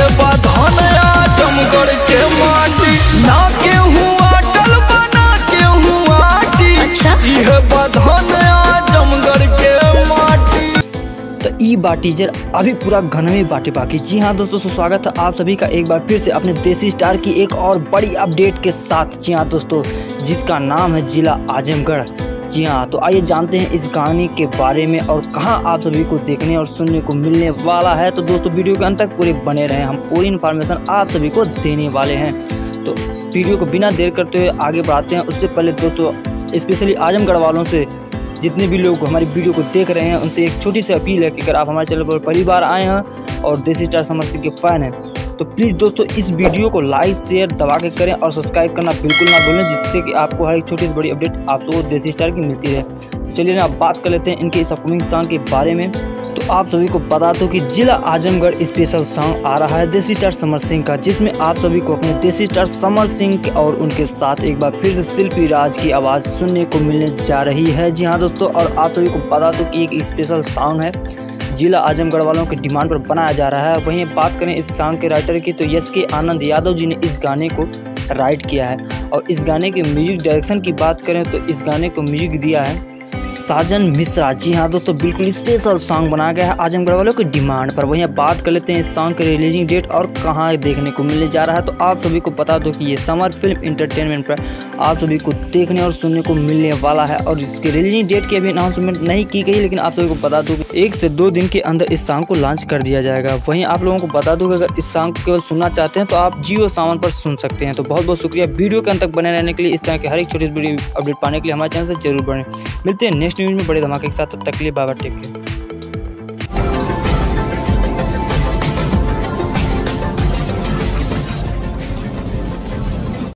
इहे बधन आजमगढ़ के माटी, ना केहू अटल बना केहू आटी। अच्छा। इहे बधन आजमगढ़ के माटी। तो ई बा टीजर अभी पूरा घन में बाटे बाकी। जी हाँ दोस्तों, स्वागत है आप सभी का एक बार फिर से अपने देसी स्टार की एक और बड़ी अपडेट के साथ। जी हाँ दोस्तों, जिसका नाम है जिला आजमगढ़। जी हाँ, तो आइए जानते हैं इस कहानी के बारे में और कहाँ आप सभी को देखने और सुनने को मिलने वाला है। तो दोस्तों वीडियो के अंत तक पूरे बने रहें, हम पूरी इन्फॉर्मेशन आप सभी को देने वाले हैं। तो वीडियो को बिना देर करते हुए आगे बढ़ाते हैं। उससे पहले दोस्तों, स्पेशली आजमगढ़ वालों से, जितने भी लोग हमारी वीडियो को देख रहे हैं, उनसे एक छोटी सी अपील है कि अगर आप हमारे चैनल पर पहली बार आए हैं और देसी स्टार समर सिंह के फ़ैन हैं तो प्लीज़ दोस्तों इस वीडियो को लाइक शेयर दबा के करें और सब्सक्राइब करना बिल्कुल ना भूलें, जिससे कि आपको हर एक छोटी सी बड़ी अपडेट आप सबको देसी स्टार की मिलती रहे। चलिए ना, अब बात कर लेते हैं इनके इस अपकमिंग सॉन्ग के बारे में। तो आप सभी को बता दो कि जिला आजमगढ़ स्पेशल सॉन्ग आ रहा है देसी स्टार समर सिंह का, जिसमें आप सभी को अपने देसी स्टार समर सिंह और उनके साथ एक बार फिर से शिल्पी राज की आवाज़ सुनने को मिलने जा रही है। जी हाँ दोस्तों, और आप सभी को बता दो कि एक स्पेशल सॉन्ग है, जिला आजमगढ़ वालों की डिमांड पर बनाया जा रहा है। वहीं बात करें इस सॉन्ग के राइटर की, तो यस के आनंद यादव जी ने इस गाने को राइट किया है। और इस गाने के म्यूजिक डायरेक्शन की बात करें तो इस गाने को म्यूजिक दिया है साजन मिश्रा। जी हाँ दोस्तों, बिल्कुल स्पेशल सॉन्ग बनाया गया है आजमगढ़ वालों की डिमांड पर। वहीं बात कर लेते हैं इस सॉन्ग के रिलीजिंग डेट और कहाँ देखने को मिलने जा रहा है। तो आप सभी को बता दो कि ये समर फिल्म इंटरटेनमेंट पर आप सभी को देखने और सुनने को मिलने वाला है। और इसके रिलीजिंग डेट की अभी अनाउंसमेंट नहीं की गई, लेकिन आप सभी को बता दो कि 1 से 2 दिन के अंदर इस सॉन्ग को लॉन्च कर दिया जाएगा। वहीं आप लोगों को बता दूँ कि अगर इस सॉन्ग को केवल सुनना चाहते हैं तो आप जियो सावन पर सुन सकते हैं। तो बहुत बहुत शुक्रिया वीडियो के अंत तक बने रहने के लिए। इस तरह के हर एक छोटी बड़ी अपडेट पाने के लिए हमारे चैनल से जरूर बने। मिलते हैं नेक्स्ट न्यूज़ में बड़े धमाके के साथ। तब तक के लिए बाय बाय, टेक केयर।